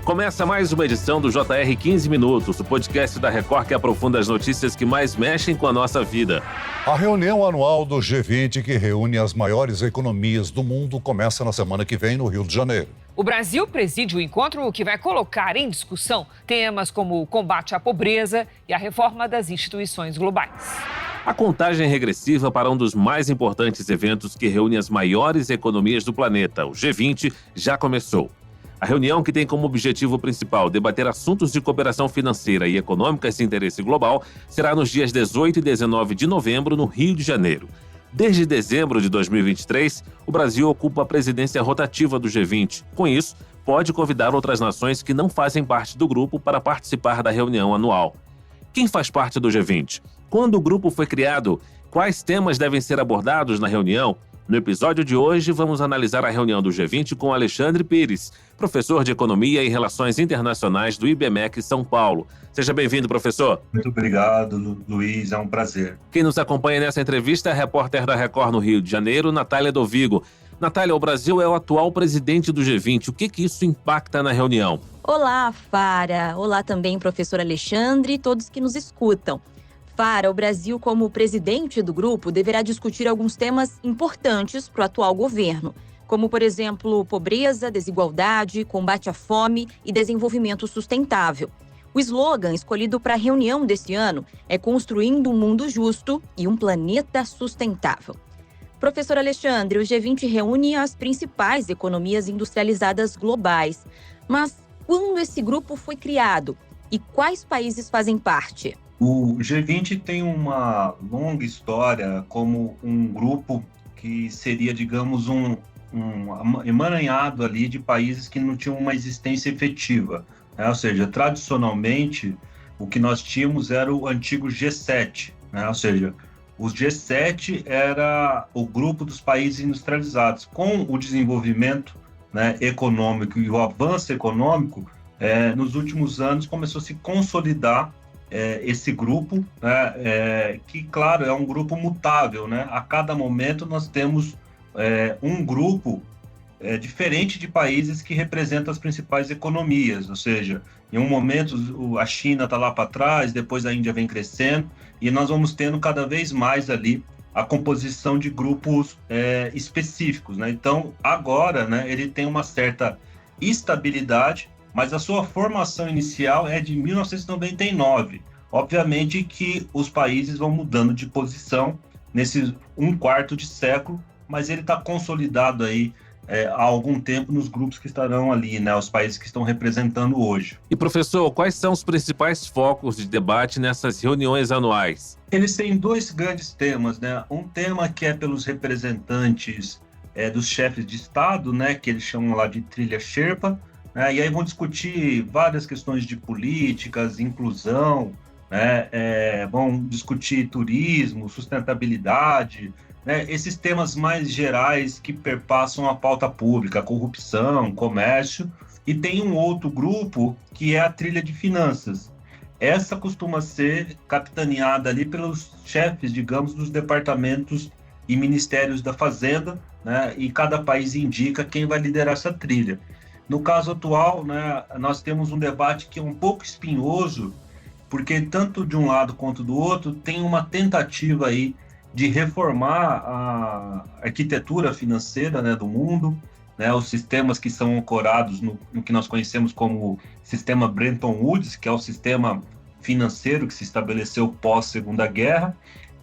Começa mais uma edição do JR 15 Minutos, o podcast da Record que aprofunda as notícias que mais mexem com a nossa vida. A reunião anual do G20, que reúne as maiores economias do mundo, começa na semana que vem no Rio de Janeiro. O Brasil preside o encontro que vai colocar em discussão temas como o combate à pobreza e a reforma das instituições globais. A contagem regressiva para um dos mais importantes eventos que reúne as maiores economias do planeta, o G20, já começou. A reunião, que tem como objetivo principal debater assuntos de cooperação financeira e econômica de interesse global, será nos dias 18 e 19 de novembro, no Rio de Janeiro. Desde dezembro de 2023, o Brasil ocupa a presidência rotativa do G20. Com isso, pode convidar outras nações que não fazem parte do grupo para participar da reunião anual. Quem faz parte do G20? Quando o grupo foi criado? Quais temas devem ser abordados na reunião? No episódio de hoje, vamos analisar a reunião do G20 com Alexandre Pires, professor de Economia e Relações Internacionais do IBMEC São Paulo. Seja bem-vindo, professor. Muito obrigado, Luiz. É um prazer. Quem nos acompanha nessa entrevista é a repórter da Record no Rio de Janeiro, Natália Dovigo. Natália, o Brasil é o atual presidente do G20. O que isso impacta na reunião? Olá, Fara. Olá também, professor Alexandre e todos que nos escutam. Fara, o Brasil, como presidente do grupo, deverá discutir alguns temas importantes para o atual governo, como, por exemplo, pobreza, desigualdade, combate à fome e desenvolvimento sustentável. O slogan escolhido para a reunião deste ano é Construindo um Mundo Justo e um Planeta Sustentável. Professor Alexandre, o G20 reúne as principais economias industrializadas globais. Mas quando esse grupo foi criado e quais países fazem parte? O G20 tem uma longa história como um grupo que seria, digamos, um emaranhado ali de países que não tinham uma existência efetiva, né? Ou seja, tradicionalmente, o que nós tínhamos era o antigo G7, né? Ou seja, o G7 era o grupo dos países industrializados. Com o desenvolvimento, né, econômico e o avanço econômico, nos últimos anos começou a se consolidar esse grupo, né, que, claro, é um grupo mutável, né? A cada momento nós temos um grupo diferente de países que representam as principais economias, ou seja, em um momento a China está lá para trás, depois a Índia vem crescendo, e nós vamos tendo cada vez mais ali a composição de grupos específicos, né? Então, agora, né, ele tem uma certa estabilidade, mas a sua formação inicial é de 1999. Obviamente que os países vão mudando de posição nesse um quarto de século, mas ele está consolidado aí há algum tempo nos grupos que estarão ali, né, os países que estão representando hoje. E, professor, quais são os principais focos de debate nessas reuniões anuais? Eles têm dois grandes temas, né? Um tema que é pelos representantes dos chefes de Estado, né, que eles chamam lá de trilha Sherpa, e aí vão discutir várias questões de políticas, inclusão, né? Vão discutir turismo, sustentabilidade, né? Esses temas mais gerais que perpassam a pauta pública, corrupção, comércio. E tem um outro grupo que é a trilha de finanças. Essa costuma ser capitaneada ali pelos chefes, digamos, dos departamentos e ministérios da Fazenda, né? E cada país indica quem vai liderar essa trilha. No caso atual, né, nós temos um debate que é um pouco espinhoso, porque tanto de um lado quanto do outro tem uma tentativa aí de reformar a arquitetura financeira, né, do mundo, né, os sistemas que são ancorados no que nós conhecemos como sistema Bretton Woods, que é o sistema financeiro que se estabeleceu pós-Segunda Guerra,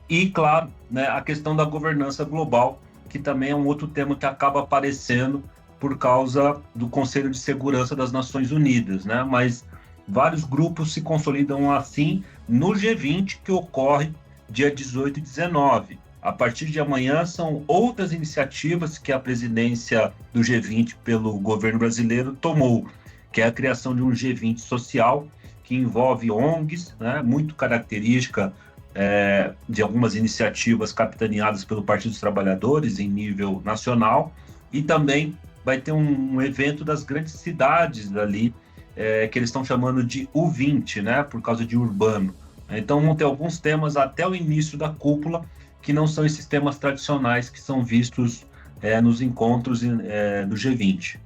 e, claro, né, a questão da governança global, que também é um outro tema que acaba aparecendo por causa do Conselho de Segurança das Nações Unidas, né? Mas vários grupos se consolidam assim no G20, que ocorre dia 18 e 19. A partir de amanhã são outras iniciativas que a presidência do G20 pelo governo brasileiro tomou, que é a criação de um G20 social, que envolve ONGs, né? Muito característica de algumas iniciativas capitaneadas pelo Partido dos Trabalhadores em nível nacional, e também vai ter um evento das grandes cidades ali, que eles estão chamando de U20, né, por causa de urbano. Então vão ter alguns temas até o início da cúpula, que não são esses temas tradicionais que são vistos nos encontros do G20.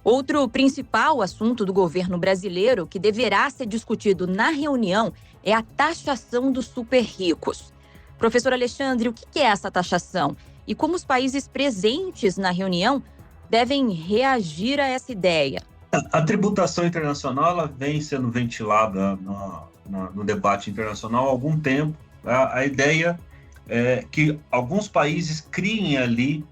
Outro principal assunto do governo brasileiro que deverá ser discutido na reunião é a taxação dos super ricos. Professor Alexandre, o que é essa taxação? E como os países presentes na reunião devem reagir a essa ideia? A tributação internacional ela vem sendo ventilada no debate internacional há algum tempo. A ideia é que alguns países criem ali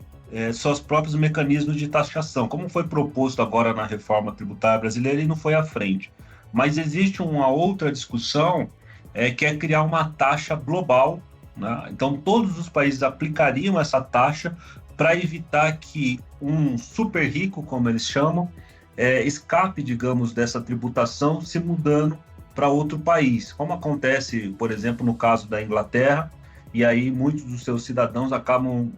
seus próprios mecanismos de taxação, como foi proposto agora na reforma tributária brasileira e não foi à frente. Mas existe uma outra discussão que é criar uma taxa global, né? Então, todos os países aplicariam essa taxa para evitar que um super rico, como eles chamam, escape, digamos, dessa tributação se mudando para outro país, como acontece, por exemplo, no caso da Inglaterra, e aí muitos dos seus cidadãos acabam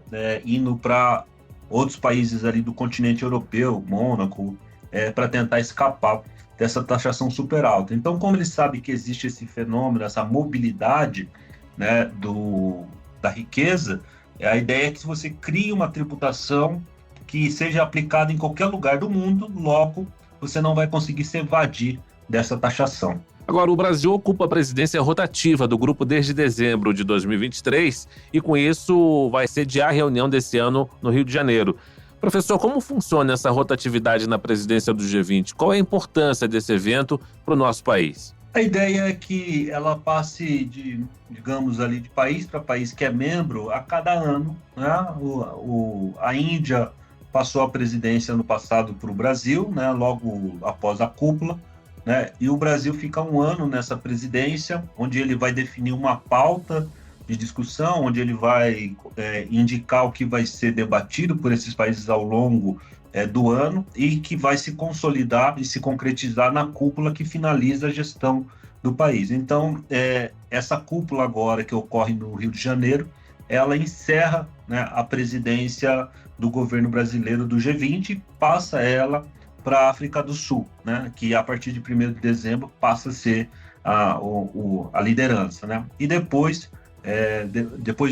indo para outros países ali do continente europeu, Mônaco, para tentar escapar dessa taxação super alta. Então, como eles sabem que existe esse fenômeno, essa mobilidade, né, da riqueza, a ideia é que você crie uma tributação que seja aplicada em qualquer lugar do mundo, logo você não vai conseguir se evadir dessa taxação. Agora, o Brasil ocupa a presidência rotativa do grupo desde dezembro de 2023 e, com isso, vai sediar a reunião desse ano no Rio de Janeiro. Professor, como funciona essa rotatividade na presidência do G20? Qual é a importância desse evento para o nosso país? A ideia é que ela passe de país para país que é membro a cada ano, né? A Índia passou a presidência ano passado para o Brasil, né? Logo após a cúpula, né? E o Brasil fica um ano nessa presidência, onde ele vai definir uma pauta de discussão, onde ele vai indicar o que vai ser debatido por esses países ao longo do ano e que vai se consolidar e se concretizar na cúpula que finaliza a gestão do país. Então, essa cúpula agora que ocorre no Rio de Janeiro, ela encerra, né, a presidência do governo brasileiro do G20 e passa ela para a África do Sul, né, que a partir de 1º de dezembro passa a ser a liderança, né? E depois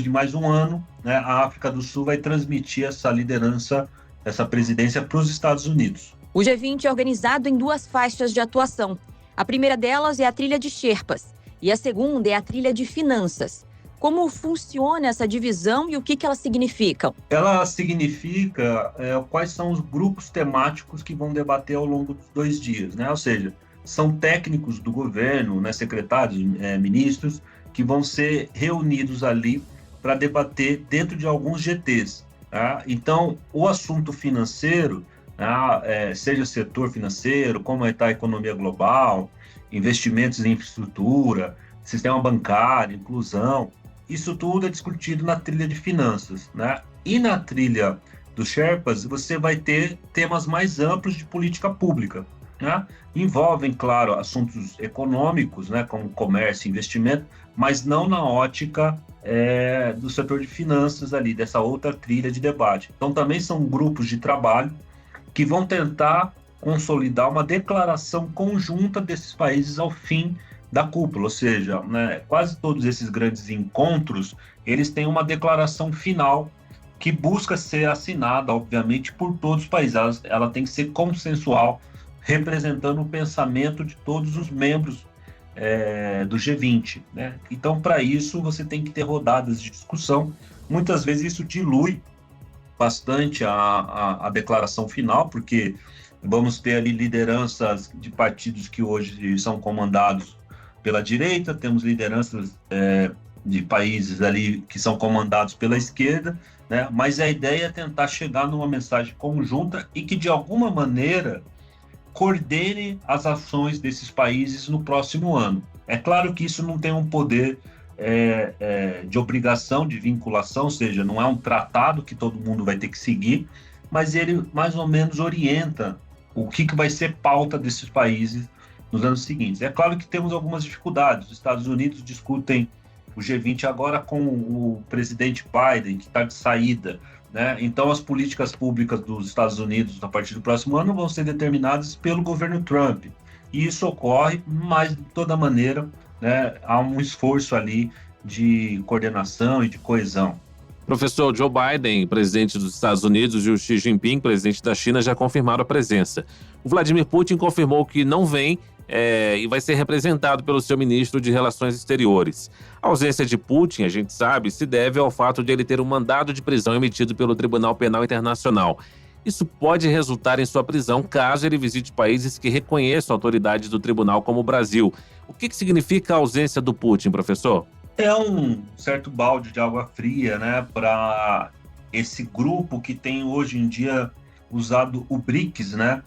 de mais um ano, né, a África do Sul vai transmitir essa liderança, essa presidência para os Estados Unidos. O G20 é organizado em 2 faixas de atuação. A primeira delas é a trilha de Sherpas e a segunda é a trilha de finanças. Como funciona essa divisão e o que elas significam? Ela significa quais são os grupos temáticos que vão debater ao longo dos 2 dias, né? Ou seja, são técnicos do governo, né, secretários, ministros, que vão ser reunidos ali para debater dentro de alguns GTs. Tá? Então, o assunto financeiro, seja setor financeiro, como está a economia global, investimentos em infraestrutura, sistema bancário, inclusão, isso tudo é discutido na trilha de finanças, né? E na trilha dos Sherpas, você vai ter temas mais amplos de política pública, né? Envolvem, claro, assuntos econômicos, né, como comércio e investimento, mas não na ótica do setor de finanças ali, dessa outra trilha de debate. Então, também são grupos de trabalho que vão tentar consolidar uma declaração conjunta desses países ao fim da cúpula, ou seja, né, quase todos esses grandes encontros, eles têm uma declaração final que busca ser assinada, obviamente, por todos os países. Ela tem que ser consensual, representando o pensamento de todos os membros do G20, né? Então, para isso, você tem que ter rodadas de discussão. Muitas vezes isso dilui bastante a declaração final, porque vamos ter ali lideranças de partidos que hoje são comandados pela direita, temos lideranças de países ali que são comandados pela esquerda, né? Mas a ideia é tentar chegar numa mensagem conjunta e que, de alguma maneira, coordene as ações desses países no próximo ano. É claro que isso não tem um poder de obrigação, de vinculação, ou seja, não é um tratado que todo mundo vai ter que seguir, mas ele mais ou menos orienta o que vai ser pauta desses países nos anos seguintes. É claro que temos algumas dificuldades. Os Estados Unidos discutem o G20 agora com o presidente Biden, que está de saída, né? Então, as políticas públicas dos Estados Unidos, a partir do próximo ano, vão ser determinadas pelo governo Trump. E isso ocorre, mas, de toda maneira, né, há um esforço ali de coordenação e de coesão. Professor, Joe Biden, presidente dos Estados Unidos, e o Xi Jinping, presidente da China, já confirmaram a presença. O Vladimir Putin confirmou que não vem e vai ser representado pelo seu ministro de Relações Exteriores. A ausência de Putin, a gente sabe, se deve ao fato de ele ter um mandado de prisão emitido pelo Tribunal Penal Internacional. Isso pode resultar em sua prisão caso ele visite países que reconheçam a autoridade do tribunal, como o Brasil. O que significa a ausência do Putin, professor? É um certo balde de água fria, né, para esse grupo que tem hoje em dia usado o BRICS, né,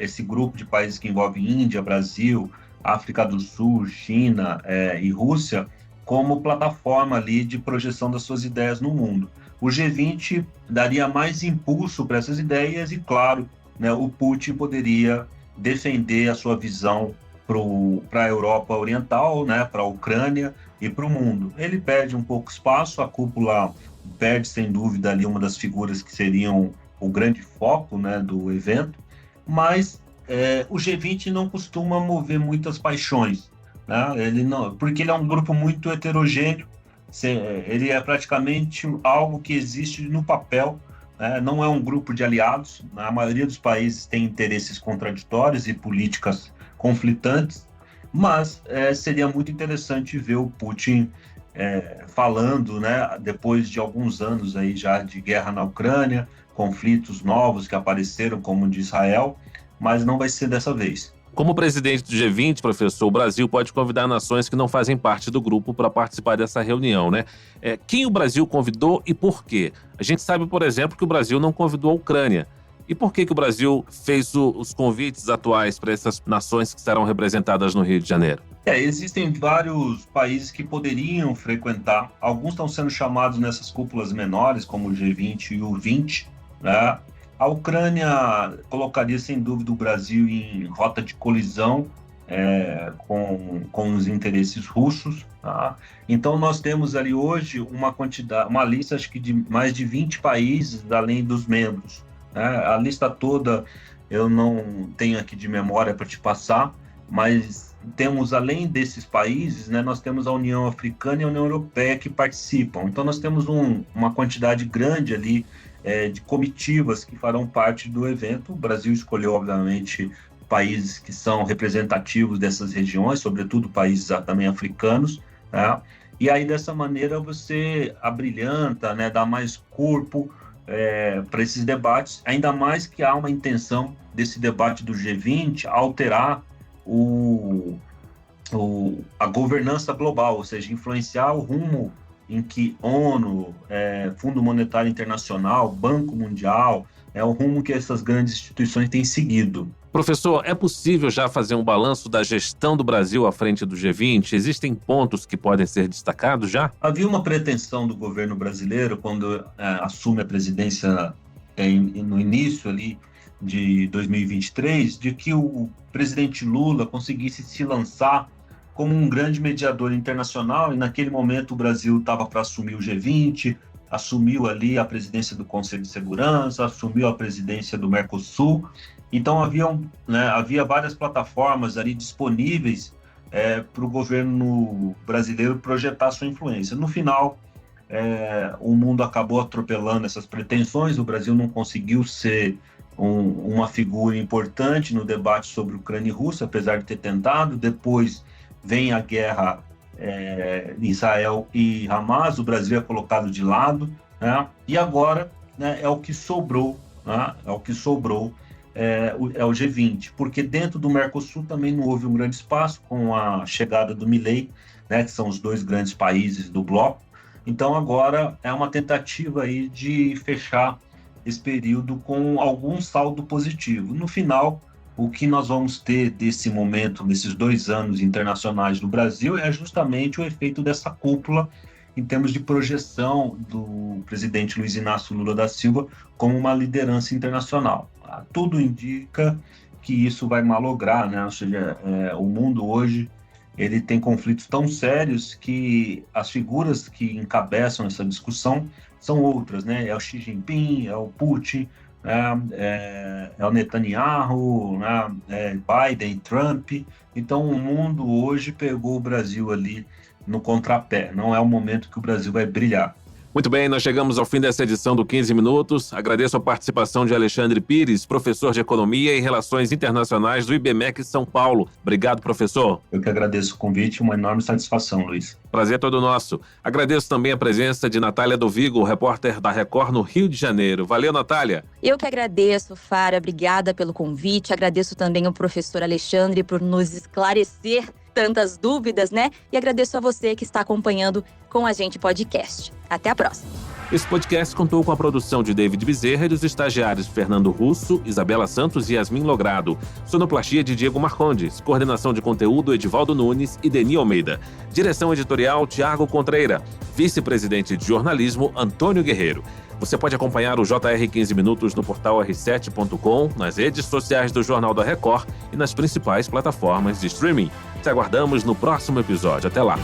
esse grupo de países que envolve Índia, Brasil, África do Sul, China e Rússia, como plataforma ali de projeção das suas ideias no mundo. O G20 daria mais impulso para essas ideias e, claro, né, o Putin poderia defender a sua visão para a Europa Oriental, né, para a Ucrânia e para o mundo. Ele perde um pouco espaço, a cúpula perde, sem dúvida, ali uma das figuras que seriam o grande foco, né, do evento, mas o G20 não costuma mover muitas paixões, né? Porque ele é um grupo muito heterogêneo, ele é praticamente algo que existe no papel, né? Não é um grupo de aliados, a maioria dos países tem interesses contraditórios e políticas conflitantes, mas seria muito interessante ver o Putin falando, né, depois de alguns anos aí já de guerra na Ucrânia, conflitos novos que apareceram, como o de Israel, mas não vai ser dessa vez. Como presidente do G20, professor, o Brasil pode convidar nações que não fazem parte do grupo para participar dessa reunião, né? Quem o Brasil convidou e por quê? A gente sabe, por exemplo, que o Brasil não convidou a Ucrânia. E por que o Brasil fez os convites atuais para essas nações que estarão representadas no Rio de Janeiro? Existem vários países que poderiam frequentar. Alguns estão sendo chamados nessas cúpulas menores, como o G20 e o 20, né? A Ucrânia colocaria, sem dúvida, o Brasil em rota de colisão com os interesses russos. Tá? Então, nós temos ali hoje uma lista, acho que de mais de 20 países, além dos membros. Né? A lista toda eu não tenho aqui de memória para te passar, mas temos, além desses países, né, nós temos a União Africana e a União Europeia que participam. Então, nós temos uma quantidade grande ali de comitivas que farão parte do evento. O Brasil escolheu, obviamente, países que são representativos dessas regiões, sobretudo países também africanos, né? E aí, dessa maneira, você abrilhanta, né, dá mais corpo para esses debates, ainda mais que há uma intenção desse debate do G20 alterar a governança global, ou seja, influenciar o rumo em que ONU, Fundo Monetário Internacional, Banco Mundial, o rumo que essas grandes instituições têm seguido. Professor, é possível já fazer um balanço da gestão do Brasil à frente do G20? Existem pontos que podem ser destacados já? Havia uma pretensão do governo brasileiro, quando assume a presidência no início ali de 2023, de que o presidente Lula conseguisse se lançar como um grande mediador internacional, e naquele momento o Brasil estava para assumir o G20, assumiu ali a presidência do Conselho de Segurança, assumiu a presidência do Mercosul. Então havia várias plataformas ali disponíveis para o governo brasileiro projetar sua influência. No final, o mundo acabou atropelando essas pretensões, o Brasil não conseguiu ser uma figura importante no debate sobre Ucrânia e Rússia, apesar de ter tentado. Depois vem a guerra Israel e Hamas, o Brasil é colocado de lado, né? E agora, né, é o que sobrou, né? É o G20, porque dentro do Mercosul também não houve um grande espaço com a chegada do Milei, né, que são os dois grandes países do bloco. Então agora é uma tentativa aí de fechar esse período com algum saldo positivo. No final, o que nós vamos ter desse momento, nesses 2 anos internacionais do Brasil, é justamente o efeito dessa cúpula em termos de projeção do presidente Luiz Inácio Lula da Silva como uma liderança internacional. Tudo indica que isso vai malograr, né? Ou seja, o mundo hoje ele tem conflitos tão sérios que as figuras que encabeçam essa discussão são outras, né? É o Xi Jinping, é o Putin, é o Netanyahu, né? Biden, Trump. Então o mundo hoje pegou o Brasil ali no contrapé. Não é o momento que o Brasil vai brilhar. Muito bem, nós chegamos ao fim dessa edição do 15 Minutos. Agradeço a participação de Alexandre Pires, professor de Economia e Relações Internacionais do IBMEC São Paulo. Obrigado, professor. Eu que agradeço o convite, uma enorme satisfação, Luiz. Prazer todo nosso. Agradeço também a presença de Natália Dovigo, repórter da Record no Rio de Janeiro. Valeu, Natália. Eu que agradeço, Fara. Obrigada pelo convite. Agradeço também ao professor Alexandre por nos esclarecer tantas dúvidas, né? E agradeço a você que está acompanhando com a gente o podcast. Até a próxima. Esse podcast contou com a produção de David Bezerra e dos estagiários Fernando Russo, Isabela Santos e Yasmin Logrado. Sonoplastia de Diego Marcondes. Coordenação de conteúdo Edivaldo Nunes e Deni Almeida. Direção editorial Tiago Contreira. Vice-presidente de jornalismo Antônio Guerreiro. Você pode acompanhar o JR 15 Minutos no portal r7.com, nas redes sociais do Jornal da Record e nas principais plataformas de streaming. Te aguardamos no próximo episódio. Até lá!